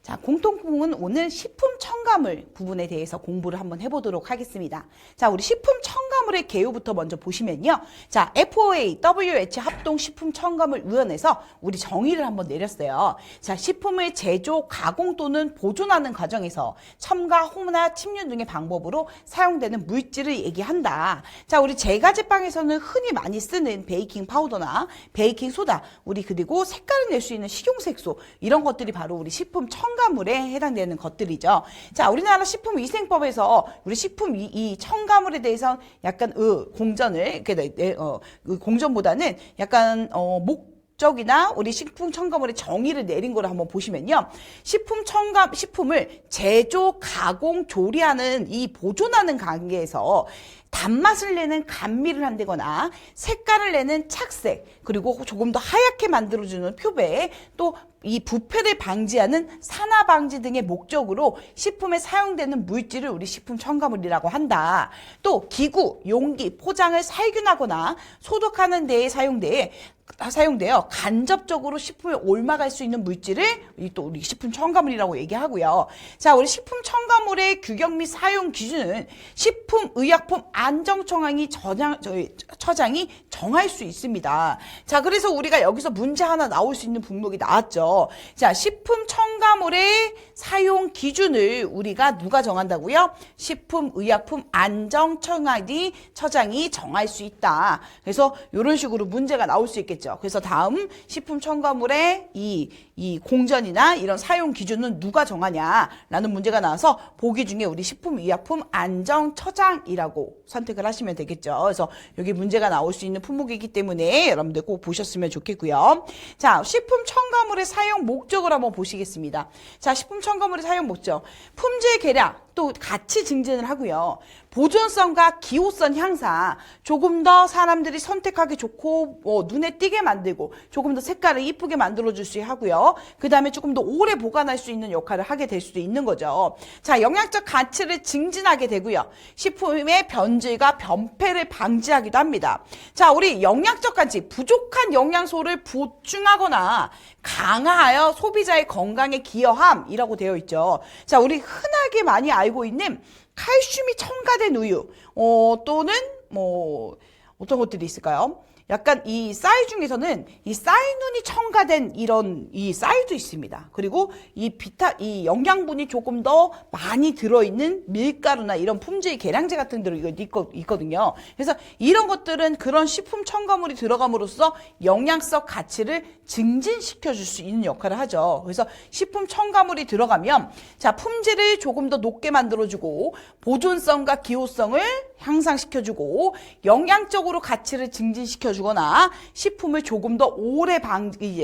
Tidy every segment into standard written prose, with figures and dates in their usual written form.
자, 공통부분 오늘 식품 첨가물 부분에 대해서 공부를 한번 해보도록 하겠습니다. 자, 우리 식품 첨가물의 개요부터 먼저 보시면요. 자, FOA, WHO 합동 식품 첨가물 위원회에서 우리 정의를 한번 내렸어요. 자, 식품의 제조, 가공 또는 보존하는 과정에서 첨가, 호나 침류 등의 방법으로 사용되는 물질을 얘기한다. 자, 우리 제과제빵에서는 흔히 많이 쓰는 베이킹 파우더나 베이킹 소다, 우리 그리고 색깔을 낼 수 있는 식용색소, 이런 것들이 바로 우리 식품 첨가물에 해당되는 것들이죠. 자, 우리나라 식품위생법에서 우리 식품 이 첨가물에 대해서 약간 공전을 공전보다는 약간 목적이나 우리 식품 첨가물의 정의를 내린 거를 한번 보시면요. 식품을 제조, 가공, 조리하는 이 보존하는 관계에서 단맛을 내는 감미를 한다거나 색깔을 내는 착색, 그리고 조금 더 하얗게 만들어주는 표배, 또 이 부패를 방지하는 산화 방지 등의 목적으로 식품에 사용되는 물질을 우리 식품 첨가물이라고 한다. 또 기구, 용기, 포장을 살균하거나 소독하는 데에 사용되어 간접적으로 식품에 옮아갈 수 있는 물질을 또 우리 식품 첨가물이라고 얘기하고요. 자, 우리 식품 첨가물의 규격 및 사용 기준은 식품의약품 안전처장이 정할 수 있습니다. 자, 그래서 우리가 여기서 문제 하나 나올 수 있는 분목이 나왔죠. 자, 식품 첨가물의 사용 기준을 우리가 누가 정한다고요? 식품의약품 안전처장이 정할 수 있다. 그래서 이런 식으로 문제가 나올 수 있겠죠. 그래서 다음 식품 첨가물의 이 공전이나 이런 사용 기준은 누가 정하냐라는 문제가 나와서 보기 중에 우리 식품의약품 안전처장이라고 선택을 하시면 되겠죠. 그래서 여기 문제가 나올 수 있는 품목이기 때문에 여러분들 꼭 보셨으면 좋겠고요. 자, 식품 첨가물의 사용 목적을 한번 보시겠습니다. 자, 식품 첨가물의 사용 목적. 품질 개량, 또 가치 증진을 하고요. 보존성과 기호성 향상, 조금 더 사람들이 선택하기 좋고 눈에 띄게 만들고 조금 더 색깔을 이쁘게 만들어줄 수 하고요. 그 다음에 조금 더 오래 보관할 수 있는 역할을 하게 될 수도 있는 거죠. 자, 영양적 가치를 증진하게 되고요. 식품의 변질과 변폐를 방지하기도 합니다. 자, 우리 영양적 가치, 부족한 영양소를 보충하거나 강화하여 소비자의 건강에 기여함이라고 되어 있죠. 자, 우리 흔하게 많이 알고 있는 칼슘이 첨가된 우유, 또는 어떤 것들이 있을까요? 약간 이 쌀 중에서는 이 쌀눈이 첨가된 이런 이 쌀도 있습니다. 그리고 이 영양분이 조금 더 많이 들어있는 밀가루나 이런 품질 계량제 같은 데 있거든요. 그래서 이런 것들은 그런 식품 첨가물이 들어감으로써 영양성 가치를 증진시켜 줄 수 있는 역할을 하죠. 그래서 식품 첨가물이 들어가면 자, 품질을 조금 더 높게 만들어주고 보존성과 기호성을 향상시켜주고 영양적으로 가치를 증진시켜주거나 식품을 조금 더 오래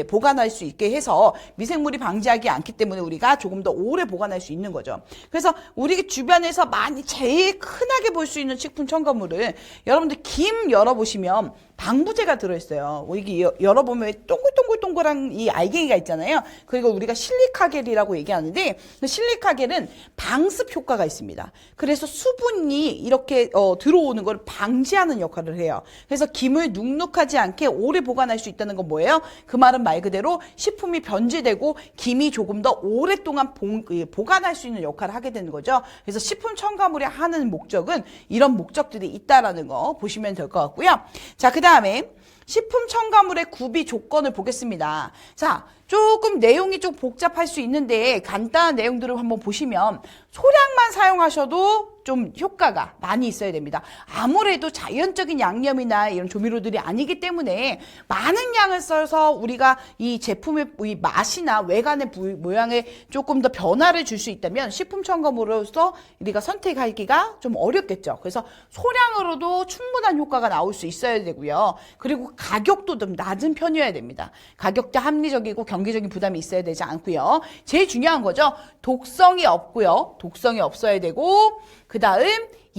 보관할 수 있게 해서 미생물이 방지하지 않기 때문에 우리가 조금 더 오래 보관할 수 있는 거죠. 그래서 우리 주변에서 제일 흔하게 볼 수 있는 식품 첨가물은 여러분들 김 열어보시면 방부제가 들어있어요. 여기 열어보면 동글동글동글한 이 알갱이가 있잖아요. 그리고 우리가 실리카겔이라고 얘기하는데 그 실리카겔은 방습 효과가 있습니다. 그래서 수분이 이렇게 들어오는 걸 방지하는 역할을 해요. 그래서 김을 눅눅하지 않게 오래 보관할 수 있다는 건 뭐예요? 그 말은 말 그대로 식품이 변질되고 김이 조금 더 오랫동안 보관할 수 있는 역할을 하게 되는 거죠. 그래서 식품 첨가물이 하는 목적은 이런 목적들이 있다라는 거 보시면 될 것 같고요. 자, 그 다음에 식품 첨가물의 구비 조건을 보겠습니다. 자, 조금 내용이 좀 복잡할 수 있는데 간단한 내용들을 한번 보시면 소량만 사용하셔도 좀 효과가 많이 있어야 됩니다. 아무래도 자연적인 양념이나 이런 조미료들이 아니기 때문에 많은 양을 써서 우리가 이 제품의 이 맛이나 외관의 모양에 조금 더 변화를 줄 수 있다면 식품 첨가물로서 우리가 선택하기가 좀 어렵겠죠. 그래서 소량으로도 충분한 효과가 나올 수 있어야 되고요. 그리고 가격도 좀 낮은 편이어야 됩니다. 가격도 합리적이고 경제적인 부담이 있어야 되지 않고요. 제일 중요한 거죠. 독성이 없고요. 독성이 없어야 되고 그 다음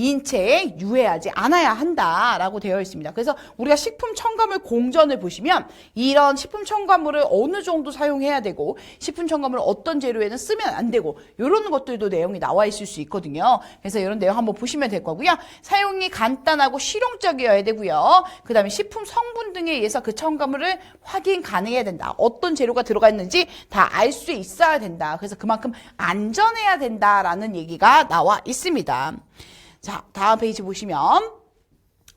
인체에 유해하지 않아야 한다라고 되어 있습니다. 그래서 우리가 식품 첨가물 공전을 보시면 이런 식품 첨가물을 어느 정도 사용해야 되고 식품 첨가물을 어떤 재료에는 쓰면 안 되고 이런 것들도 내용이 나와 있을 수 있거든요. 그래서 이런 내용 한번 보시면 될 거고요. 사용이 간단하고 실용적이어야 되고요. 그 다음에 식품 성분 등에 의해서 그 첨가물을 확인 가능해야 된다. 어떤 재료가 들어가 있는지 다 알 수 있어야 된다. 그래서 그만큼 안전해야 된다라는 얘기가 나와 있습니다. 자, 다음 페이지 보시면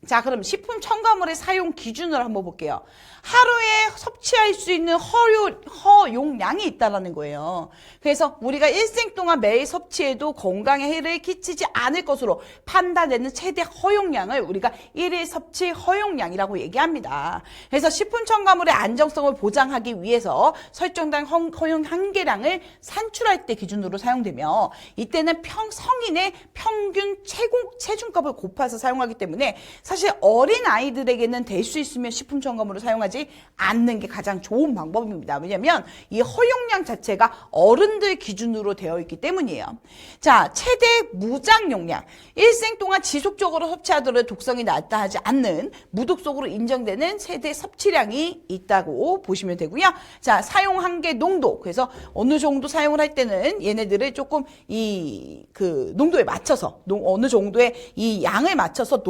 자, 그럼 식품 첨가물의 사용 기준을 한번 볼게요. 하루에 섭취할 수 있는 허용량이 있다라는 거예요. 그래서 우리가 일생 동안 매일 섭취해도 건강에 해를 끼치지 않을 것으로 판단되는 최대 허용량을 우리가 일일 섭취 허용량이라고 얘기합니다. 그래서 식품 첨가물의 안정성을 보장하기 위해서 설정된 허용 한계량을 산출할 때 기준으로 사용되며 이때는 성인의 평균 체중값을 곱해서 사용하기 때문에 사실 어린 아이들에게는 될 수 있으면 식품 첨가물을 사용하지 않는 게 가장 좋은 방법입니다. 왜냐하면 이 허용량 자체가 어른들 기준으로 되어 있기 때문이에요. 자, 최대 무장 용량. 일생 동안 지속적으로 섭취하더라도 독성이 나타나지 않는 무독성으로 인정되는 최대 섭취량이 있다고 보시면 되고요. 자, 사용 한계 농도. 그래서 어느 정도 사용을 할 때는 얘네들을 조금 농도에 맞춰서 어느 정도의 이 양을 맞춰서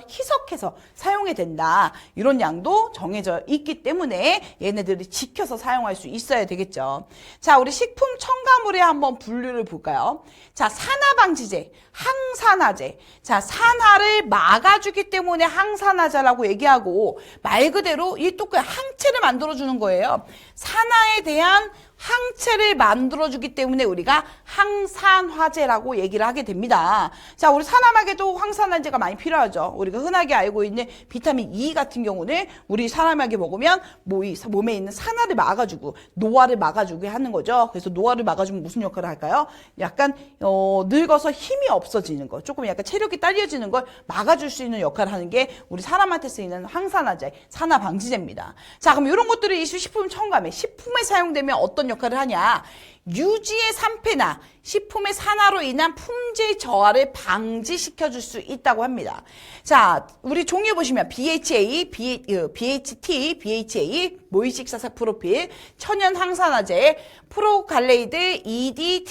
희석해서 사용해야 된다. 이런 양도 정해져 있기 때문에 얘네들이 지켜서 사용할 수 있어야 되겠죠. 자, 우리 식품 첨가물에 한번 분류를 볼까요? 자, 산화방지제, 항산화제. 자, 산화를 막아주기 때문에 항산화제라고 얘기하고 말 그대로 이 똑같이 항체를 만들어주는 거예요. 산화에 대한 항체를 만들어주기 때문에 우리가 항산화제라고 얘기를 하게 됩니다. 자, 우리 사람에게도 항산화제가 많이 필요하죠. 우리가 흔하게 알고 있는 비타민 E 같은 경우는 우리 사람에게 먹으면 몸에 있는 산화를 막아주고 노화를 막아주게 하는 거죠. 그래서 노화를 막아주면 무슨 역할을 할까요? 약간 늙어서 힘이 없어지는 거, 조금 약간 체력이 딸려지는 걸 막아줄 수 있는 역할을 하는 게 우리 사람한테 쓰이는 항산화제, 산화방지제입니다. 자, 그럼 이런 것들이 이 식품 첨가물, 식품에 사용되면 어떤 역할을 하냐? 유지의 산패나 식품의 산화로 인한 품질 저하를 방지시켜줄 수 있다고 합니다. 자, 우리 종류 보시면 BHA, BHT, BHA, 모이식사삭 프로필, 천연 항산화제, 프로갈레이드, ED,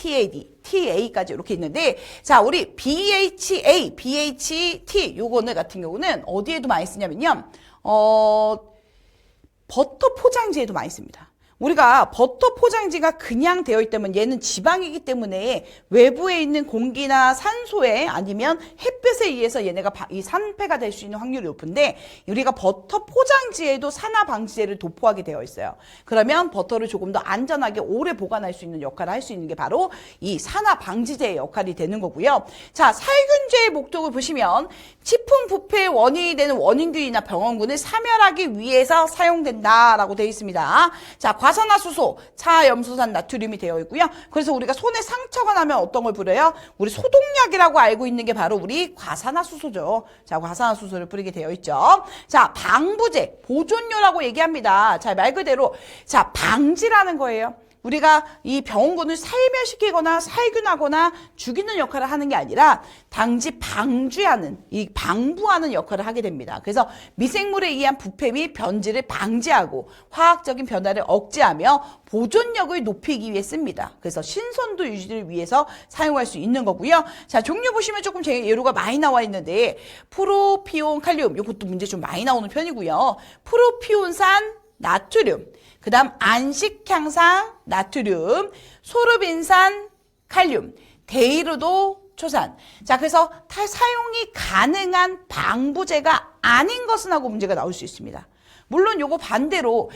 TA까지 이렇게 있는데, 자, 우리 BHA, BHT 요거는 같은 경우는 어디에도 많이 쓰냐면요, 버터 포장지에도 많이 씁니다. 우리가 버터 포장지가 그냥 되어 있다면 얘는 지방이기 때문에 외부에 있는 공기나 산소에 아니면 햇볕에 의해서 얘네가 이 산패가 될 수 있는 확률이 높은데 우리가 버터 포장지에도 산화 방지제를 도포하게 되어 있어요. 그러면 버터를 조금 더 안전하게 오래 보관할 수 있는 역할을 할 수 있는 게 바로 이 산화 방지제의 역할이 되는 거고요. 자, 살균제의 목적을 보시면 식품 부패의 원인이 되는 원인균이나 병원균을 사멸하기 위해서 사용된다라고 되어 있습니다. 자, 과산화수소, 차염수산 나트륨이 되어 있고요. 그래서 우리가 손에 상처가 나면 어떤 걸 뿌려요? 우리 소독약이라고 알고 있는 게 바로 우리 과산화수소죠. 자, 과산화수소를 뿌리게 되어 있죠. 자, 방부제, 보존료라고 얘기합니다. 자, 말 그대로 자, 방지라는 거예요. 우리가 이 병원균을 살멸시키거나 살균하거나 죽이는 역할을 하는 게 아니라 단지 방주하는, 이 방부하는 역할을 하게 됩니다. 그래서 미생물에 의한 부패 및 변질을 방지하고 화학적인 변화를 억제하며 보존력을 높이기 위해 씁니다. 그래서 신선도 유지를 위해서 사용할 수 있는 거고요. 자, 종류 보시면 조금 예로가 많이 나와 있는데 프로피온 칼륨, 이것도 문제 좀 많이 나오는 편이고요. 프로피온산 나트륨, 그 다음 안식향상 나트륨, 소르빈산 칼륨, 데이르도 초산. 자, 그래서 사용이 가능한 방부제가 아닌 것은 하고 문제가 나올 수 있습니다. 물론 요거 반대로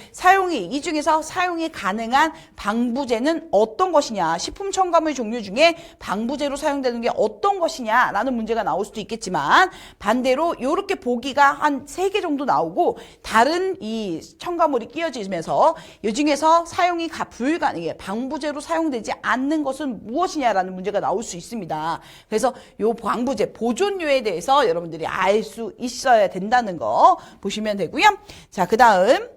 이 중에서 사용이 가능한 방부제는 어떤 것이냐, 식품 첨가물 종류 중에 방부제로 사용되는 게 어떤 것이냐라는 문제가 나올 수도 있겠지만 반대로 요렇게 보기가 한 3개 정도 나오고 다른 이 첨가물이 끼어지면서 이 중에서 사용이 불가능해, 방부제로 사용되지 않는 것은 무엇이냐라는 문제가 나올 수 있습니다. 그래서 요 방부제, 보존료에 대해서 여러분들이 알 수 있어야 된다는 거 보시면 되고요. 자, 그 다음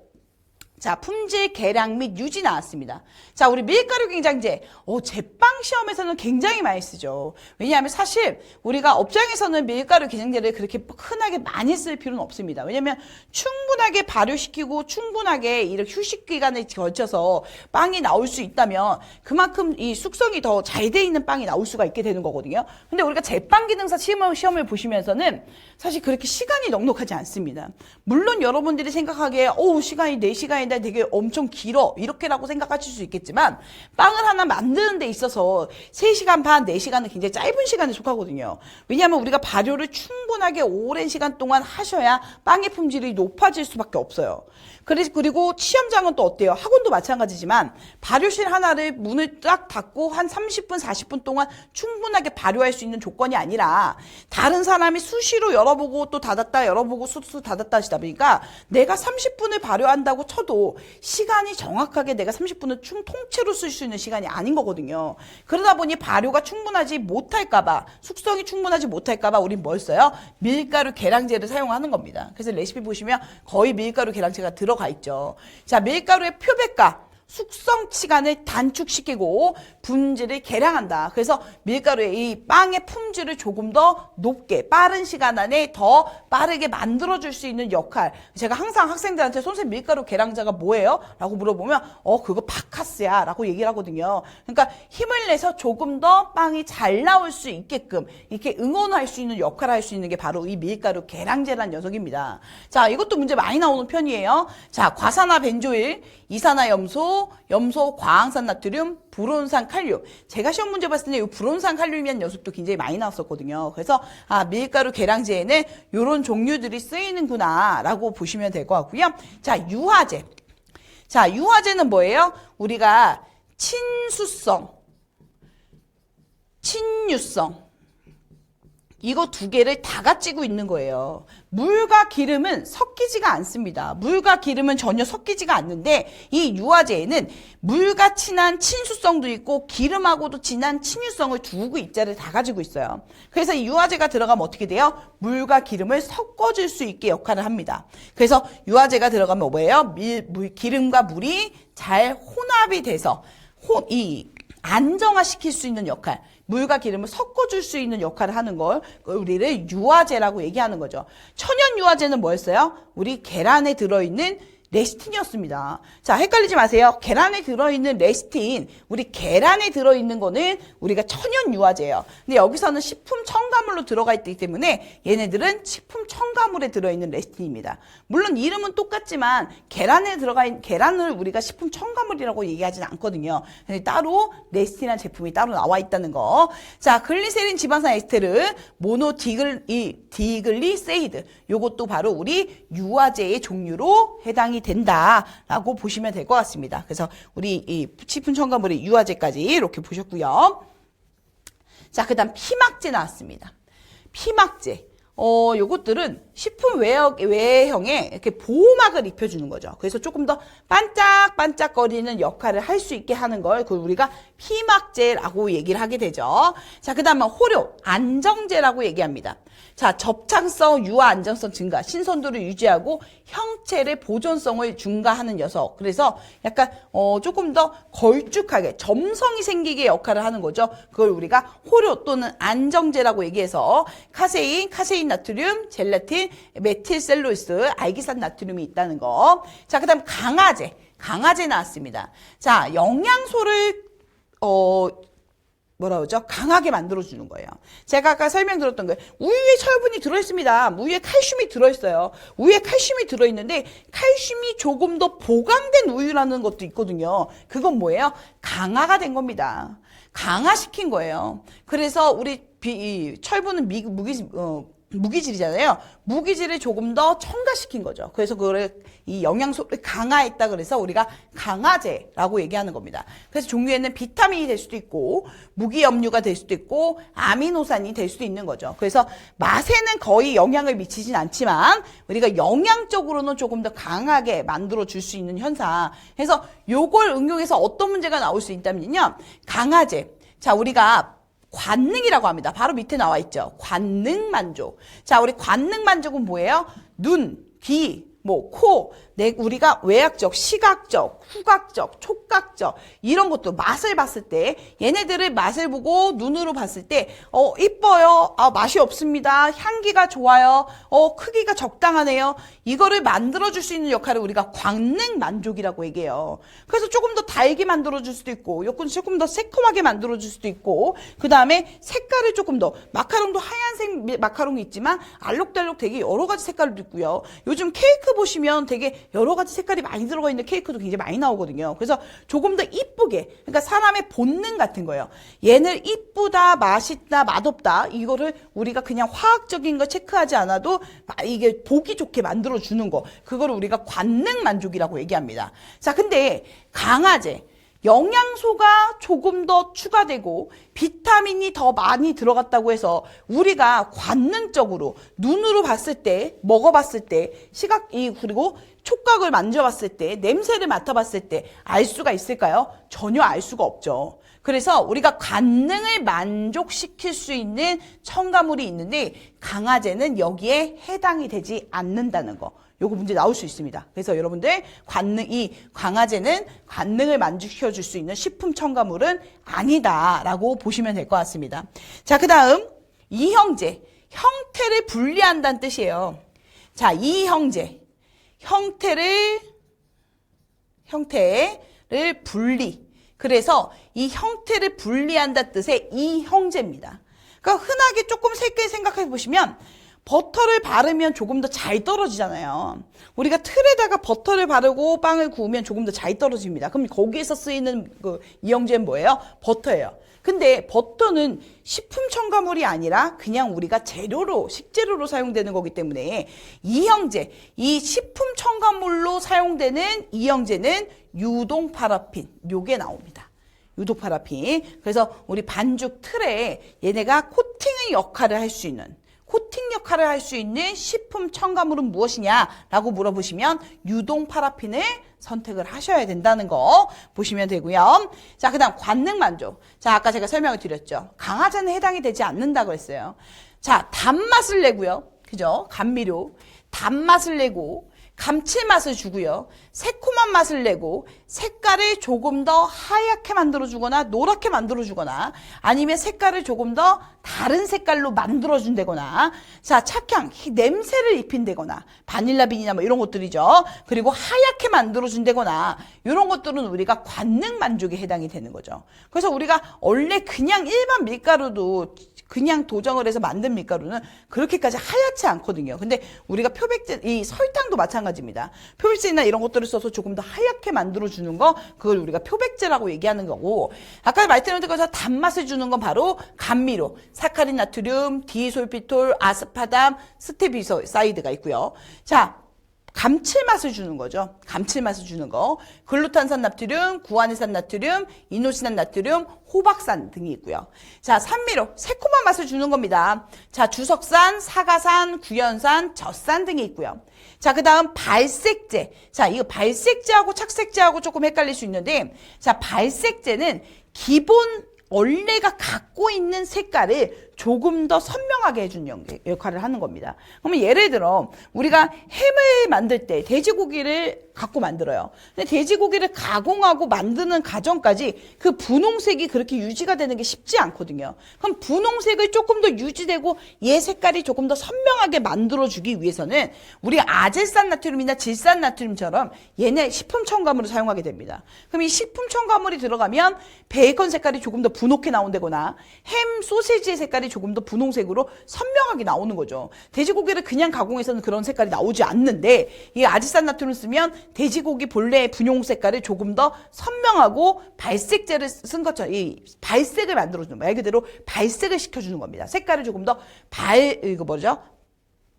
자, 품질 개량 및 유지 나왔습니다. 자, 우리 밀가루 경장제. 제빵 시험에서는 굉장히 많이 쓰죠. 왜냐하면 사실 우리가 업장에서는 밀가루 경장제를 그렇게 흔하게 많이 쓸 필요는 없습니다. 왜냐하면 충분하게 발효시키고 충분하게 이렇게 휴식 기간에 걸쳐서 빵이 나올 수 있다면 그만큼 이 숙성이 더 잘 돼 있는 빵이 나올 수가 있게 되는 거거든요. 근데 우리가 제빵 기능사 시험을 보시면서는 사실 그렇게 시간이 넉넉하지 않습니다. 물론 여러분들이 생각하기에 시간이 4시간인데 되게 엄청 길어 이렇게라고 생각하실 수 있겠지만 빵을 하나 만드는 데 있어서 3시간 반, 4시간은 굉장히 짧은 시간에 속하거든요. 왜냐하면 우리가 발효를 충분하게 오랜 시간 동안 하셔야 빵의 품질이 높아질 수밖에 없어요. 그리고 시험장은 또 어때요? 학원도 마찬가지지만 발효실 하나를 문을 딱 닫고 한 30분, 40분 동안 충분하게 발효할 수 있는 조건이 아니라 다른 사람이 수시로 열어보고 또 닫았다 열어보고 수시 닫았다 하시다 보니까 내가 30분을 발효한다고 쳐도 시간이 정확하게 내가 30분을 통째로 쓸 수 있는 시간이 아닌 거거든요. 그러다 보니 발효가 충분하지 못할까봐, 숙성이 충분하지 못할까봐 우린 뭘 써요? 밀가루 계량제를 사용하는 겁니다. 그래서 레시피 보시면 거의 밀가루 계량제가 들어가 있죠. 자, 밀가루의 표백과 숙성 시간을 단축시키고 품질을 개량한다. 그래서 밀가루의 이 빵의 품질을 조금 더 높게 빠른 시간 안에 더 빠르게 만들어줄 수 있는 역할. 제가 항상 학생들한테 선생님 밀가루 계량자가 뭐예요? 라고 물어보면 그거 바카스야 라고 얘기를 하거든요. 그러니까 힘을 내서 조금 더 빵이 잘 나올 수 있게끔 이렇게 응원할 수 있는 역할을 할 수 있는 게 바로 이 밀가루 계량제라는 녀석입니다. 자, 이것도 문제 많이 나오는 편이에요. 자, 과산화 벤조일, 이산화염소, 과항산 나트륨, 불온산 칼륨. 제가 시험 문제 봤을 때 이 불온산 칼륨이라는 녀석도 굉장히 많이 나왔었거든요. 그래서 밀가루 계량제에는 이런 종류들이 쓰이는구나 라고 보시면 될 것 같고요. 자, 유화제. 자, 유화제는 뭐예요? 우리가 친수성, 친유성 이거 두 개를 다 가지고 있는 거예요. 물과 기름은 섞이지가 않습니다. 물과 기름은 전혀 섞이지가 않는데 이 유화제에는 물과 친한 친수성도 있고 기름하고도 친한 친유성을 두 입자를 다 가지고 있어요. 그래서 이 유화제가 들어가면 어떻게 돼요? 물과 기름을 섞어줄 수 있게 역할을 합니다. 그래서 유화제가 들어가면 뭐예요? 기름과 물이 잘 혼합이 돼서 안정화시킬 수 있는 역할, 물과 기름을 섞어줄 수 있는 역할을 하는 걸 우리를 유화제라고 얘기하는 거죠. 천연 유화제는 뭐였어요? 우리 계란에 들어있는 레시틴이었습니다. 자, 헷갈리지 마세요. 계란에 들어있는 레시틴, 우리 계란에 들어있는 거는 우리가 천연 유화제예요. 근데 여기서는 식품 첨가물로 들어가 있기 때문에 얘네들은 식품 첨가물에 들어있는 레시틴입니다. 물론 이름은 똑같지만 계란에 들어가 계란을 우리가 식품 첨가물이라고 얘기하진 않거든요. 근데 따로 레시틴이라는 제품이 따로 나와 있다는 거. 자, 글리세린 지방산 에스테르, 디글리세이드. 요것도 바로 우리 유화제의 종류로 해당이 된다라고 보시면 될 것 같습니다. 그래서 우리 이 식품 첨가물의 유화제까지 이렇게 보셨고요. 자, 그다음 피막제 나왔습니다. 피막제. 요것들은 식품 외형에 이렇게 보호막을 입혀주는 거죠. 그래서 조금 더 반짝반짝거리는 역할을 할 수 있게 하는 걸 그걸 우리가 피막제라고 얘기를 하게 되죠. 자, 그 다음에 호료, 안정제라고 얘기합니다. 자, 접착성, 유화 안정성 증가, 신선도를 유지하고 형체의 보존성을 증가하는 녀석. 그래서 약간 조금 더 걸쭉하게 점성이 생기게 역할을 하는 거죠. 그걸 우리가 호료 또는 안정제라고 얘기해서 카세인 나트륨, 젤라틴, 메틸셀룰로스, 알기산 나트륨이 있다는 거. 자, 그다음 강화제 나왔습니다. 자, 영양소를 뭐라 그러죠? 강하게 만들어주는 거예요. 제가 아까 설명드렸던 거예요. 우유에 철분이 들어있습니다. 우유에 칼슘이 들어있어요. 우유에 칼슘이 들어있는데 칼슘이 조금 더 보강된 우유라는 것도 있거든요. 그건 뭐예요? 강화가 된 겁니다. 강화시킨 거예요. 그래서 우리 철분은 무기질이잖아요. 무기질을 조금 더 첨가시킨 거죠. 그래서 이 영양소를 강화했다 그래서 우리가 강화제라고 얘기하는 겁니다. 그래서 종류에는 비타민이 될 수도 있고 무기염류가 될 수도 있고 아미노산이 될 수도 있는 거죠. 그래서 맛에는 거의 영향을 미치진 않지만 우리가 영양적으로는 조금 더 강하게 만들어 줄 수 있는 현상. 그래서 요걸 응용해서 어떤 문제가 나올 수 있다면요. 강화제. 자, 우리가 관능이라고 합니다. 바로 밑에 나와 있죠. 관능 만족. 자, 우리 관능 만족은 뭐예요? 눈, 귀, 뭐 코, 우리가 외학적, 시각적, 후각적, 촉각적 이런 것도 맛을 봤을 때 얘네들을 맛을 보고 눈으로 봤을 때 이뻐요. 맛이 없습니다. 향기가 좋아요. 크기가 적당하네요. 이거를 만들어줄 수 있는 역할을 우리가 광능 만족이라고 얘기해요. 그래서 조금 더 달게 만들어줄 수도 있고 조금 더 새콤하게 만들어줄 수도 있고 그 다음에 색깔을 조금 더 마카롱도 하얀색 마카롱이 있지만 알록달록 되게 여러 가지 색깔도 있고요. 요즘 케이크 보시면 되게 여러 가지 색깔이 많이 들어가 있는 케이크도 굉장히 많이 나오거든요. 그래서 조금 더 이쁘게, 그러니까 사람의 본능 같은 거예요. 얘는 이쁘다, 맛있다, 맛없다 이거를 우리가 그냥 화학적인 거 체크하지 않아도 이게 보기 좋게 만들어주는 거, 그거를 우리가 관능 만족이라고 얘기합니다. 자, 근데 강아지 영양소가 조금 더 추가되고 비타민이 더 많이 들어갔다고 해서 우리가 관능적으로 눈으로 봤을 때, 먹어봤을 때, 그리고 촉각을 만져봤을 때, 냄새를 맡아봤을 때 알 수가 있을까요? 전혀 알 수가 없죠. 그래서 우리가 관능을 만족시킬 수 있는 첨가물이 있는데 강아지는 여기에 해당이 되지 않는다는 거. 요거 문제 나올 수 있습니다. 그래서 여러분들 이 강아지는 관능을 만족시켜 줄 수 있는 식품 첨가물은 아니다라고 보시면 될 것 같습니다. 자, 그 다음 이형제, 형태를 분리한다는 뜻이에요. 자, 이형제, 형태를 분리. 그래서 이 형태를 분리한다는 뜻의 이형제입니다. 그러니까 흔하게 조금 쉽게 생각해 보시면 버터를 바르면 조금 더 잘 떨어지잖아요. 우리가 틀에다가 버터를 바르고 빵을 구우면 조금 더 잘 떨어집니다. 그럼 거기에서 쓰이는 그 이형제는 뭐예요? 버터예요. 근데 버터는 식품 첨가물이 아니라 그냥 우리가 식재료로 사용되는 거기 때문에 이형제, 이 식품 첨가물로 사용되는 이형제는 유동 파라핀, 요게 나옵니다. 유독 파라핀. 그래서 우리 반죽 틀에 얘네가 코팅의 역할을 할 수 있는 식품 첨가물은 무엇이냐라고 물어보시면 유동 파라핀을 선택을 하셔야 된다는 거 보시면 되고요. 자, 그 다음 관능 만족. 자, 아까 제가 설명을 드렸죠. 강화제는 해당이 되지 않는다고 그랬어요. 자, 단맛을 내고요. 그죠? 감미료. 단맛을 내고 감칠맛을 주고요. 새콤한 맛을 내고 색깔을 조금 더 하얗게 만들어주거나 노랗게 만들어주거나 아니면 색깔을 조금 더 다른 색깔로 만들어준다거나 자, 착향, 냄새를 입힌다거나 바닐라빈이나 뭐 이런 것들이죠. 그리고 하얗게 만들어준다거나 이런 것들은 우리가 관능 만족에 해당이 되는 거죠. 그래서 우리가 원래 그냥 일반 밀가루도 그냥 도정을 해서 만든 밀가루는 그렇게까지 하얗지 않거든요. 근데 우리가 표백제, 이 설탕도 마찬가지입니다. 표백제나 이런 것들을 써서 조금 더 하얗게 만들어주는 거, 그걸 우리가 표백제라고 얘기하는 거고, 아까 말씀드린 것처럼 단맛을 주는 건 바로 감미료, 사카린 나트륨, 디솔피톨, 아스파담, 스테비사이드가 있고요. 자, 감칠맛을 주는 거죠. 감칠맛을 주는 거. 글루탄산 나트륨, 구아니산 나트륨, 이노시난 나트륨, 호박산 등이 있고요. 자, 산미료, 새콤한 맛을 주는 겁니다. 자, 주석산, 사가산, 구연산, 젖산 등이 있고요. 자, 그 다음 발색제. 자, 이거 발색제하고 착색제하고 조금 헷갈릴 수 있는데, 자, 발색제는 기본 원래가 갖고 있는 색깔을 조금 더 선명하게 해준 역할을 하는 겁니다. 그러면 예를 들어 우리가 햄을 만들 때 돼지고기를 갖고 만들어요. 근데 돼지고기를 가공하고 만드는 과정까지 그 분홍색이 그렇게 유지가 되는 게 쉽지 않거든요. 그럼 분홍색을 조금 더 유지되고 얘 색깔이 조금 더 선명하게 만들어주기 위해서는 우리가 아질산 나트륨이나 질산 나트륨처럼 얘네 식품 첨가물을 사용하게 됩니다. 그럼 이 식품 첨가물이 들어가면 베이컨 색깔이 조금 더 분홍게 나온다거나 햄, 소시지의 색깔이 조금 더 분홍색으로 선명하게 나오는 거죠. 돼지고기를 그냥 가공해서는 그런 색깔이 나오지 않는데 이 아질산 나트륨을 쓰면 돼지고기 본래의 분홍 색깔을 조금 더 선명하고 발색제를 쓴 것처럼 이 발색을 만들어주는 말 그대로 발색을 시켜주는 겁니다. 색깔을 조금 더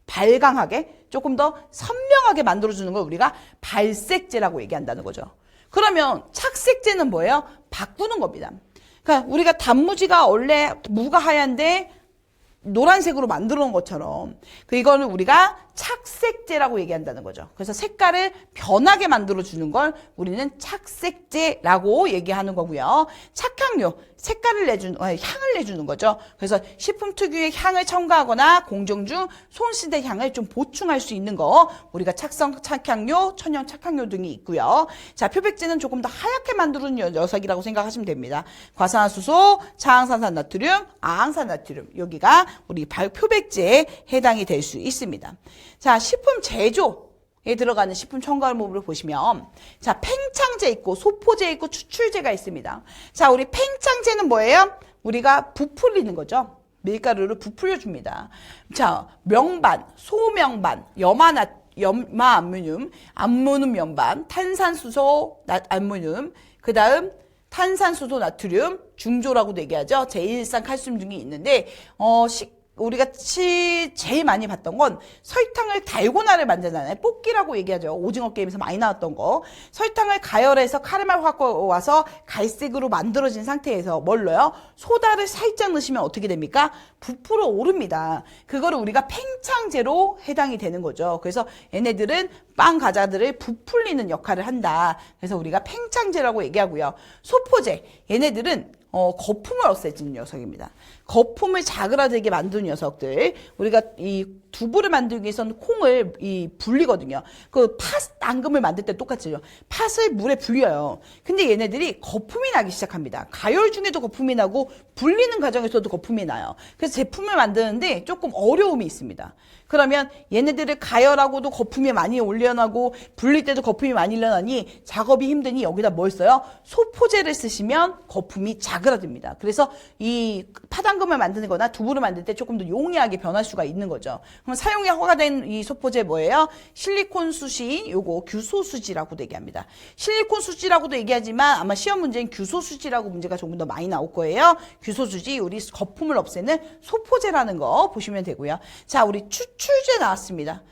발광하게 조금 더 선명하게 만들어주는 걸 우리가 발색제라고 얘기한다는 거죠. 그러면 착색제는 뭐예요? 바꾸는 겁니다. 그러니까 우리가 단무지가 원래 무가 하얀데 노란색으로 만들어 놓은 것처럼 이거는 우리가 착색제라고 얘기한다는 거죠. 그래서 색깔을 변하게 만들어 주는 걸 우리는 착색제라고 얘기하는 거고요. 착향료, 색깔을 내주는, 향을 내주는 거죠. 그래서 식품 특유의 향을 첨가하거나 공정 중 손실된 향을 좀 보충할 수 있는 거 우리가 착성 착향료, 천연 착향료 등이 있고요. 자, 표백제는 조금 더 하얗게 만드는 녀석이라고 생각하시면 됩니다. 과산화수소, 차항산산 나트륨, 아항산 나트륨 여기가 우리 표백제에 해당이 될 수 있습니다. 자, 식품 제조에 들어가는 식품 첨가물을 보시면 자, 팽창제 있고 소포제 있고 추출제가 있습니다. 자, 우리 팽창제는 뭐예요? 우리가 부풀리는 거죠. 밀가루를 부풀려 줍니다. 자, 명반, 소명반, 염화암모늄, 암모늄 명반, 탄산수소 암모늄, 그 다음 탄산수소 나트륨, 중조라고도 얘기하죠. 제1산 칼슘 등이 있는데 우리가 제일 많이 봤던 건 설탕을 달고나를 만들잖아요. 뽑기라고 얘기하죠. 오징어 게임에서 많이 나왔던 거. 설탕을 가열해서 카르멜 갖고 와서 갈색으로 만들어진 상태에서 뭘 넣어요? 소다를 살짝 넣으시면 어떻게 됩니까? 부풀어 오릅니다. 그거를 우리가 팽창제로 해당이 되는 거죠. 그래서 얘네들은 빵 과자들을 부풀리는 역할을 한다. 그래서 우리가 팽창제라고 얘기하고요. 소포제, 얘네들은 거품을 없애주는 녀석입니다. 거품을 자그라들게 만드는 녀석들. 우리가 이 두부를 만들기 위해서는 콩을 불리거든요. 그 팥 앙금을 만들 때 똑같죠. 팥을 물에 불려요. 근데 얘네들이 거품이 나기 시작합니다. 가열 중에도 거품이 나고 불리는 과정에서도 거품이 나요. 그래서 제품을 만드는데 조금 어려움이 있습니다. 그러면 얘네들을 가열하고도 거품이 많이 올려나고 불릴 때도 거품이 많이 일어나니 작업이 힘드니 여기다 뭘 써요? 소포제를 쓰시면 거품이 자그라듭니다. 그래서 이 팥앙금을 만드는 거나 두부를 만들 때 조금 더 용이하게 변할 수가 있는 거죠. 그럼 사용이 허가된 이 소포제 뭐예요? 실리콘 수시, 요거 규소 수지라고도 얘기합니다. 실리콘 수지라고도 얘기하지만 아마 시험 문제는 규소 수지라고 문제가 조금 더 많이 나올 거예요. 규소 수지, 우리 거품을 없애는 소포제라는 거 보시면 되고요. 자, 우리 추출제 나왔습니다.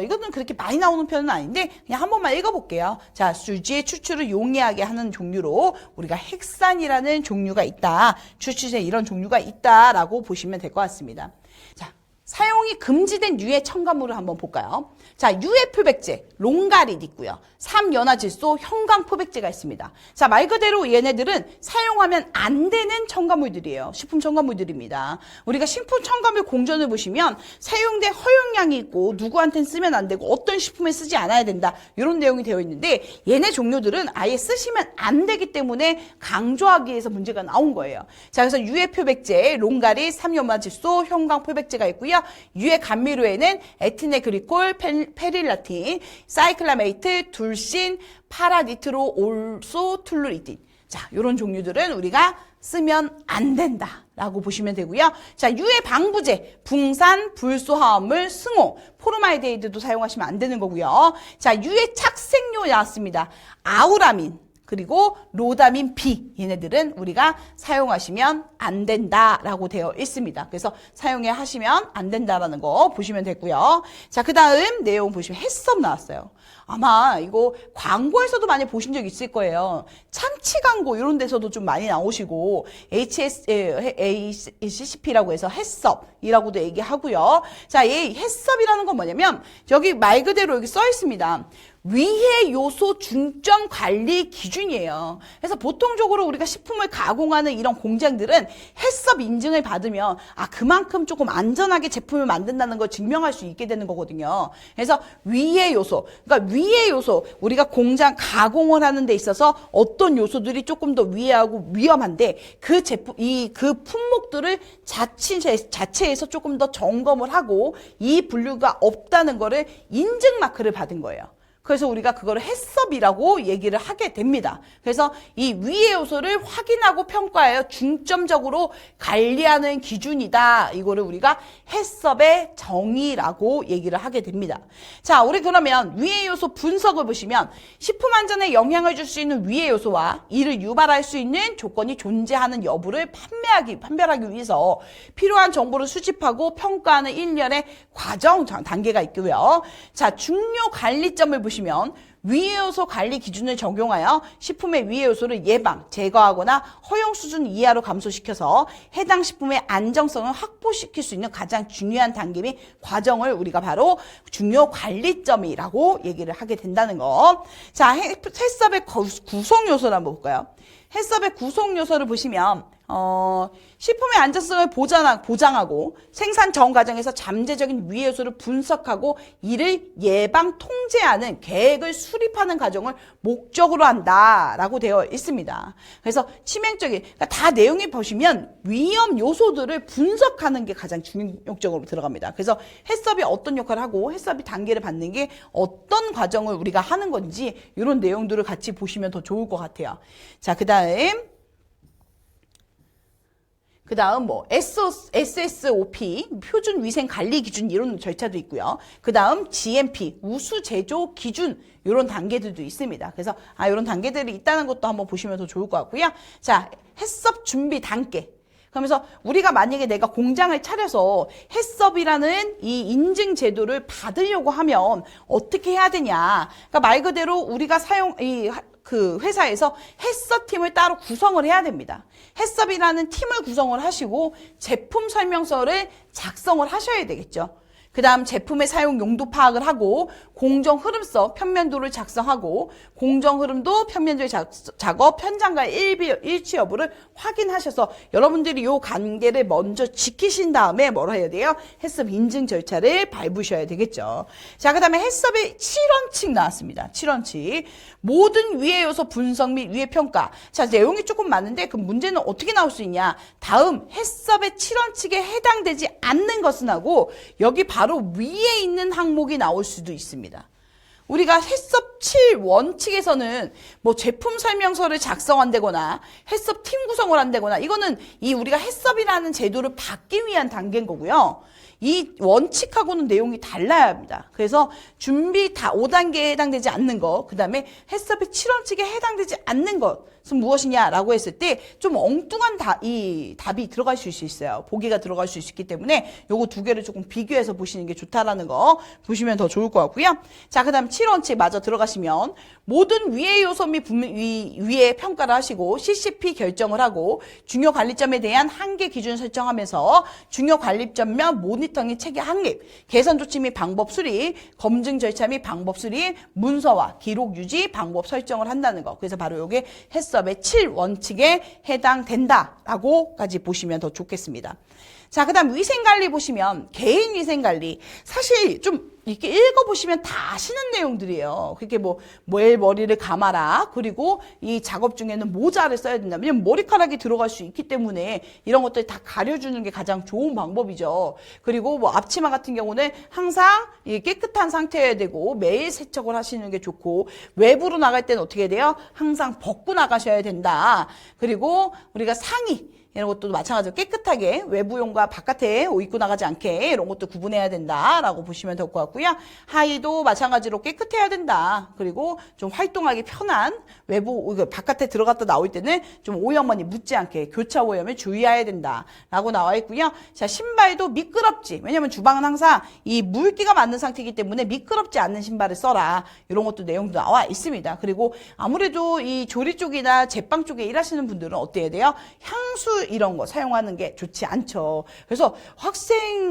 이거는 그렇게 많이 나오는 편은 아닌데 그냥 한 번만 읽어볼게요. 자, 수지의 추출을 용이하게 하는 종류로 우리가 헥산이라는 종류가 있다. 추출제 이런 종류가 있다라고 보시면 될 것 같습니다. 자, 사용이 금지된 유해 첨가물을 한번 볼까요? 자, 유해 표백제, 롱가릿 있고요. 3연화질소, 형광표백제가 있습니다. 자, 말 그대로 얘네들은 사용하면 안 되는 첨가물들이에요. 식품 첨가물들입니다. 우리가 식품 첨가물 공전을 보시면 사용된 허용량이 있고 누구한테는 쓰면 안 되고 어떤 식품에 쓰지 않아야 된다. 이런 내용이 되어 있는데 얘네 종류들은 아예 쓰시면 안 되기 때문에 강조하기 위해서 문제가 나온 거예요. 자, 그래서 유해 표백제, 롱가릿, 3연화질소, 형광표백제가 있고요. 유해 감미료에는 에티네 글리콜, 페릴라틴, 사이클라메이트, 둘신, 파라니트로올소 툴루리딘. 자, 요런 종류들은 우리가 쓰면 안 된다라고 보시면 되고요. 자, 유해 방부제, 붕산, 불소화합물, 승호, 포르말데히드도 사용하시면 안 되는 거고요. 자, 유해 착색료 나왔습니다. 아우라민, 그리고 로다민 B, 얘네들은 우리가 사용하시면 안 된다라고 되어 있습니다. 그래서 하시면 안 된다라는 거 보시면 되고요. 자, 그 다음 내용 보시면 햇섭 나왔어요. 아마 이거 광고에서도 많이 보신 적 있을 거예요. 참치 광고 이런 데서도 좀 많이 나오시고 HACCP라고 해서 햇섭이라고도 얘기하고요. 자, 이 햇섭이라는 건 뭐냐면 여기 말 그대로 여기 써 있습니다. 위해 요소 중점 관리 기준이에요. 그래서 보통적으로 우리가 식품을 가공하는 이런 공장들은 햇섭 인증을 받으면 그만큼 조금 안전하게 제품을 만든다는 걸 증명할 수 있게 되는 거거든요. 그래서 위해 요소, 그러니까 위해 요소, 우리가 공장 가공을 하는 데 있어서 어떤 요소들이 조금 더 위해하고 위험한데 그 제품, 그 품목들을 자체에서 조금 더 점검을 하고 이 분류가 없다는 거를 인증 마크를 받은 거예요. 그래서 우리가 그거를 햇섭이라고 얘기를 하게 됩니다. 그래서 이 위의 요소를 확인하고 평가하여 중점적으로 관리하는 기준이다. 이거를 우리가 햇섭의 정의라고 얘기를 하게 됩니다. 자, 우리 그러면 위의 요소 분석을 보시면 식품 안전에 영향을 줄 수 있는 위의 요소와 이를 유발할 수 있는 조건이 존재하는 여부를 판별하기 위해서 필요한 정보를 수집하고 평가하는 일련의 과정 단계가 있고요. 자, 중요 관리점을 보시면 위해 요소 관리 기준을 적용하여 식품의 위해 요소를 예방, 제거하거나 허용 수준 이하로 감소시켜서 해당 식품의 안정성을 확보시킬 수 있는 가장 중요한 단계 및 과정을 우리가 바로 중요 관리점이라고 얘기를 하게 된다는 거. 자, 해썹의 구성 요소를 한번 볼까요? 해썹의 구성 요소를 보시면 식품의 안전성을 보장하고 생산 전 과정에서 잠재적인 위해 요소를 분석하고 이를 예방 통제하는 계획을 수립하는 과정을 목적으로 한다라고 되어 있습니다. 그래서 치명적인 그러니까 다 내용이 보시면 위험 요소들을 분석하는 게 가장 중요적으로 들어갑니다. 그래서 해썹이 어떤 역할을 하고 해썹이 단계를 받는 게 어떤 과정을 우리가 하는 건지 이런 내용들을 같이 보시면 더 좋을 것 같아요. 자, 그다음 뭐 SSOP 표준 위생 관리 기준 이런 절차도 있고요. 그다음 GMP 우수 제조 기준 이런 단계들도 있습니다. 그래서 이런 단계들이 있다는 것도 한번 보시면 더 좋을 것 같고요. 자, 해썹 준비 단계. 그러면서 우리가 만약에 내가 공장을 차려서 해썹이라는 이 인증 제도를 받으려고 하면 어떻게 해야 되냐? 그러니까 말 그대로 우리가 그 회사에서 해썹 팀을 따로 구성을 해야 됩니다. 해썹이라는 팀을 구성을 하시고 제품 설명서를 작성을 하셔야 되겠죠. 그 다음 제품의 사용 용도 파악을 하고 공정 흐름서 편면도를 작성하고 공정 흐름도 편면도의 작업 현장과의 일치 여부를 확인하셔서 여러분들이 요 관계를 먼저 지키신 다음에 뭘 해야 돼요? 해썹 인증 절차를 밟으셔야 되겠죠. 자, 그 다음에 해썹의 7원칙 나왔습니다. 7원칙. 모든 위해 요소 분석 및 위해 평가. 자, 내용이 조금 많은데 그 문제는 어떻게 나올 수 있냐? 다음 해썹의 7원칙에 해당되지 않는 것은 하고 여기 바로 위에 있는 항목이 나올 수도 있습니다. 우리가 해썹 7원칙에서는 뭐 제품 설명서를 작성한다거나 해썹 팀 구성을 한다거나 이거는 이 우리가 해썹이라는 제도를 받기 위한 단계인 거고요. 이 원칙하고는 내용이 달라야 합니다. 그래서 준비 5단계에 해당되지 않는 것, 그 다음에 해썹의 7원칙에 해당되지 않는 것은 무엇이냐라고 했을 때 좀 엉뚱한 이 답이 들어갈 수 있어요. 보기가 들어갈 수 있기 때문에 요거 두 개를 조금 비교해서 보시는 게 좋다라는 거 보시면 더 좋을 것 같고요. 자, 그 다음 7원칙 마저 들어가시면 모든 위해 요소 및 위해 평가를 하시고 CCP 결정을 하고 중요 관리점에 대한 한계 기준 설정하면서 중요 관리점면 모니터링 체계 확립, 개선 조치 및 방법 수립, 검증 절차 및 방법 수립, 문서화, 기록 유지, 방법 설정을 한다는 거. 그래서 바로 이게 해썹의 7원칙에 해당된다라고까지 보시면 더 좋겠습니다. 자, 그 다음 위생관리 보시면 개인 위생관리. 사실 좀 이렇게 읽어보시면 다 아시는 내용들이에요. 그게 머리를 감아라. 그리고 이 작업 중에는 모자를 써야 된다. 왜냐면 머리카락이 들어갈 수 있기 때문에 이런 것들 다 가려주는 게 가장 좋은 방법이죠. 그리고 뭐 앞치마 같은 경우는 항상 깨끗한 상태여야 되고 매일 세척을 하시는 게 좋고 외부로 나갈 때는 어떻게 돼요? 항상 벗고 나가셔야 된다. 그리고 우리가 상의 이런 것도 마찬가지로 깨끗하게 외부용과 바깥에 옷 입고 나가지 않게 이런 것도 구분해야 된다라고 보시면 될 것 같고요. 하의도 마찬가지로 깨끗해야 된다. 그리고 좀 활동하기 편한 바깥에 들어갔다 나올 때는 좀 오염원이 묻지 않게 교차 오염에 주의해야 된다라고 나와 있고요. 자, 신발도 미끄럽지. 왜냐면 주방은 항상 이 물기가 많은 상태이기 때문에 미끄럽지 않는 신발을 써라. 이런 것도 내용도 나와 있습니다. 그리고 아무래도 이 조리 쪽이나 제빵 쪽에 일하시는 분들은 어때야 돼요? 향수 이런 거 사용하는 게 좋지 않죠. 그래서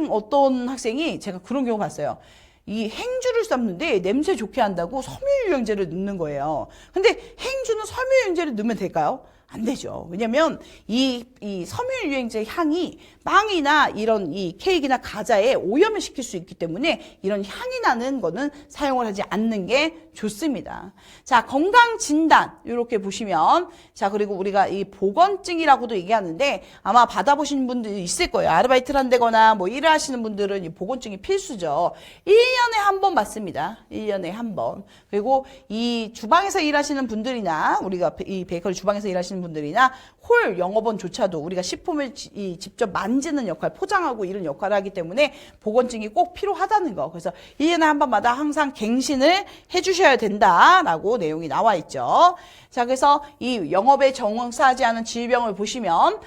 어떤 학생이 제가 그런 경우 봤어요. 이 행주를 삶는데 냄새 좋게 한다고 섬유유연제를 넣는 거예요. 근데 행주는 섬유유연제를 넣으면 될까요? 안 되죠. 왜냐면 이 섬유유연제 향이 빵이나 이런 이 케이크나 과자에 오염을 시킬 수 있기 때문에 이런 향이 나는 거는 사용을 하지 않는 게 좋습니다. 자, 건강진단 이렇게 보시면 자, 그리고 우리가 이 보건증이라고도 얘기하는데 아마 받아보신 분들이 있을 거예요. 아르바이트를 한다거나 뭐 일을 하시는 분들은 이 보건증이 필수죠. 1년에 한 번 받습니다. 1년에 한 번. 그리고 이 주방에서 일하시는 분들이나 우리가 이 베이커리 주방에서 일하시는 분들이나 홀 영업원조차도 우리가 식품을 직접 만지는 역할, 포장하고 이런 역할을 하기 때문에 보건증이 꼭 필요하다는 거. 그래서 1년에 한 번마다 항상 갱신을 해주셔야 된다라고 내용이 나와 있죠. 자, 그래서 이 영업에 종사하지 않은 질병을 보시면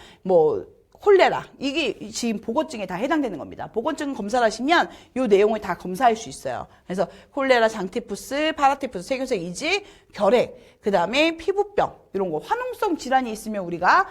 콜레라. 이게 지금 보건증에 다 해당되는 겁니다. 보건증 검사를 하시면 이 내용을 다 검사할 수 있어요. 그래서 콜레라, 장티푸스, 파라티푸스, 세균성 이지, 결핵, 그 다음에 피부병, 이런 거, 화농성 질환이 있으면 우리가,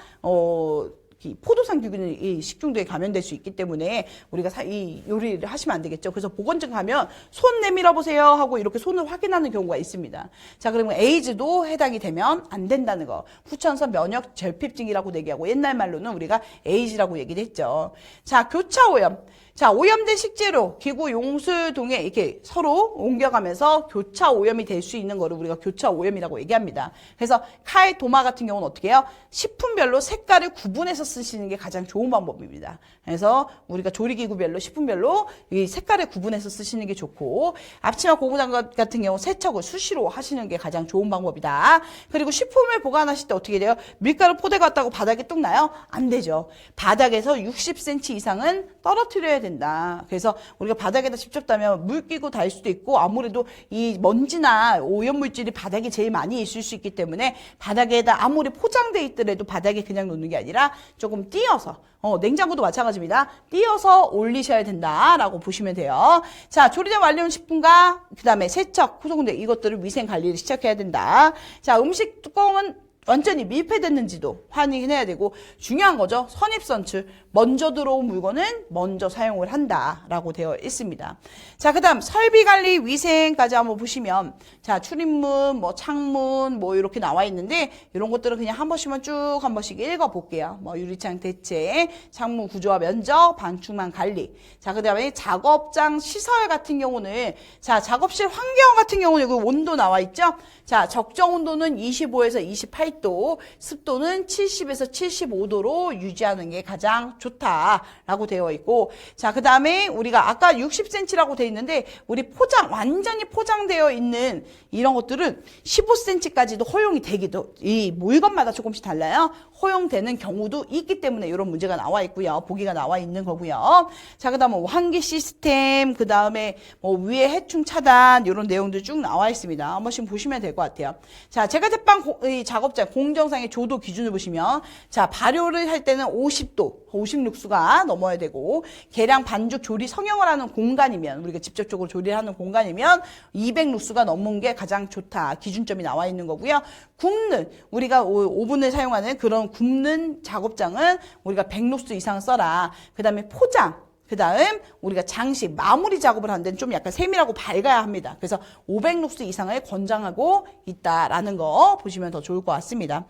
이 포도상균이 식중독에 감염될 수 있기 때문에 우리가 이 요리를 하시면 안 되겠죠. 그래서 보건증 가면 손 내밀어 보세요 하고 이렇게 손을 확인하는 경우가 있습니다. 자, 그러면 에이즈도 해당이 되면 안 된다는 거. 후천성 면역 결핍증이라고 얘기하고 옛날 말로는 우리가 에이즈라고 얘기를 했죠. 자, 교차 오염. 자, 오염된 식재료, 기구, 용수동에 이렇게 서로 옮겨가면서 교차 오염이 될 수 있는 거를 우리가 교차 오염이라고 얘기합니다. 그래서 칼, 도마 같은 경우는 어떻게 해요? 식품별로 색깔을 구분해서 쓰시는 게 가장 좋은 방법입니다. 그래서 우리가 조리기구별로, 식품별로 이 색깔을 구분해서 쓰시는 게 좋고, 앞치마 고무장갑 같은 경우 세척을 수시로 하시는 게 가장 좋은 방법이다. 그리고 식품을 보관하실 때 어떻게 돼요? 밀가루 포대 같다고 바닥에 뚝 나요? 안 되죠. 바닥에서 60cm 이상은 떨어뜨려야 된다. 그래서 우리가 바닥에다 직접 따면 물 끼고 닿을 수도 있고 아무래도 이 먼지나 오염물질이 바닥에 제일 많이 있을 수 있기 때문에 바닥에다 아무리 포장돼 있더라도 바닥에 그냥 놓는 게 아니라 조금 띄어서 냉장고도 마찬가지입니다. 띄어서 올리셔야 된다라고 보시면 돼요. 자, 조리된 완료 식품과 그 다음에 세척, 소독제 이것들을 위생 관리를 시작해야 된다. 자, 음식 뚜껑은 완전히 밀폐됐는지도 확인해야 되고 중요한 거죠. 선입선출. 먼저 들어온 물건은 먼저 사용을 한다라고 되어 있습니다. 자, 그다음 설비관리 위생까지 한번 보시면 자, 출입문, 뭐 창문, 뭐 이렇게 나와 있는데 이런 것들은 그냥 한 번씩만 쭉 한 번씩 읽어볼게요. 뭐 유리창 대체, 창문 구조와 면적, 방충망 관리. 자, 그다음에 작업장 시설 같은 경우는 자, 작업실 환경 같은 경우는 여기 온도 나와 있죠. 자, 적정 온도는 25에서 28도, 습도는 70에서 75도로 유지하는 게 가장 좋다라고 되어 있고, 자, 그 다음에 우리가 아까 60cm라고 되어 있는데, 우리 완전히 포장되어 있는 이런 것들은 15cm까지도 허용이 되기도, 이 물건마다 조금씩 달라요. 허용되는 경우도 있기 때문에 이런 문제가 나와 있고요. 보기가 나와 있는 거고요. 자, 그 다음에 환기 시스템, 그 다음에 뭐 위에 해충 차단, 이런 내용들 쭉 나와 있습니다. 한 번씩 보시면 될 것 같아요. 자, 제가 제빵 작업장 공정상의 조도 기준을 보시면, 자, 발효를 할 때는 50도, 50룩스가 넘어야 되고, 계량 반죽 조리 성형을 하는 공간이면, 우리가 직접적으로 조리를 하는 공간이면 200룩스가 넘는 게 가장 좋다. 기준점이 나와 있는 거고요. 굽는, 우리가 오븐을 사용하는 그런 굽는 작업장은 우리가 100룩스 이상 써라. 그 다음에 포장. 그 다음 우리가 장식, 마무리 작업을 하는 데는 좀 약간 세밀하고 밝아야 합니다. 그래서 500룩스 이상을 권장하고 있다라는 거 보시면 더 좋을 것 같습니다.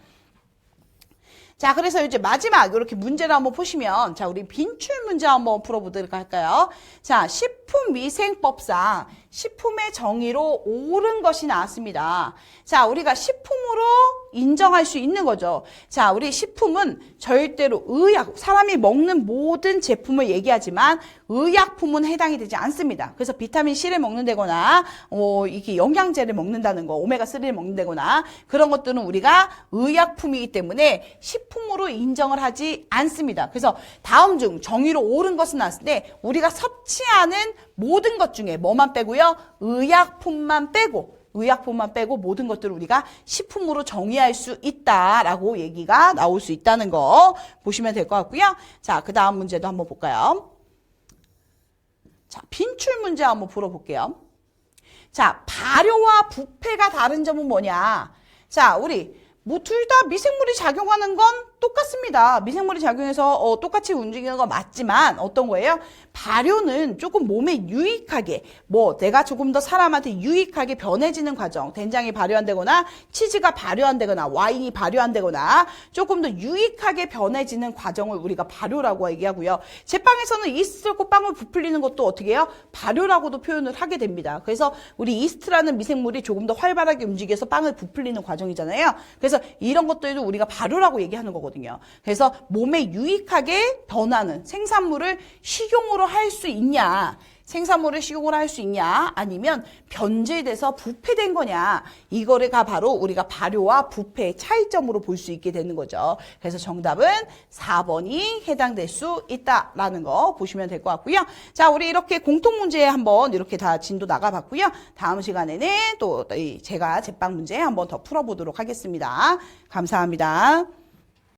자, 그래서 이제 마지막 이렇게 문제를 한번 보시면 자, 우리 빈출 문제 한번 풀어보도록 할까요? 자, 식품위생법상 식품의 정의로 옳은 것이 나왔습니다. 자, 우리가 식품으로 인정할 수 있는 거죠. 자, 우리 식품은 절대로 의약, 사람이 먹는 모든 제품을 얘기하지만 의약품은 해당이 되지 않습니다. 그래서 비타민 C를 먹는다거나 이게 영양제를 먹는다는 거, 오메가3를 먹는다거나 그런 것들은 우리가 의약품이기 때문에 식품으로 인정을 하지 않습니다. 그래서 다음 중 정의로 옳은 것은 나왔을 때 우리가 섭취하는 모든 것 중에 뭐만 빼고요? 의약품만 빼고 모든 것들을 우리가 식품으로 정의할 수 있다라고 얘기가 나올 수 있다는 거 보시면 될 것 같고요. 자, 그 다음 문제도 한번 볼까요? 자, 빈출 문제 한번 풀어볼게요. 자, 발효와 부패가 다른 점은 뭐냐? 자, 우리 뭐 둘 다 미생물이 작용하는 건 똑같습니다. 미생물이 작용해서 똑같이 움직이는 건 맞지만 어떤 거예요? 발효는 조금 몸에 유익하게 내가 조금 더 사람한테 유익하게 변해지는 과정, 된장이 발효한다거나 치즈가 발효한다거나 와인이 발효한다거나 조금 더 유익하게 변해지는 과정을 우리가 발효라고 얘기하고요. 제빵에서는 이스트 넣고 빵을 부풀리는 것도 어떻게 해요? 발효라고도 표현을 하게 됩니다. 그래서 우리 이스트라는 미생물이 조금 더 활발하게 움직여서 빵을 부풀리는 과정이잖아요. 그래서 이런 것들도 우리가 발효라고 얘기하는 거거든요. 그래서 몸에 유익하게 변하는 생산물을 식용으로 할 수 있냐, 생산물을 식용을 할 수 있냐, 아니면 변질돼서 부패된 거냐, 이거가 바로 우리가 발효와 부패의 차이점으로 볼 수 있게 되는 거죠. 그래서 정답은 4번이 해당될 수 있다라는 거 보시면 될 것 같고요. 자, 우리 이렇게 공통 문제 한번 이렇게 다 진도 나가봤고요. 다음 시간에는 또 제가 제빵 문제 한번 더 풀어보도록 하겠습니다. 감사합니다.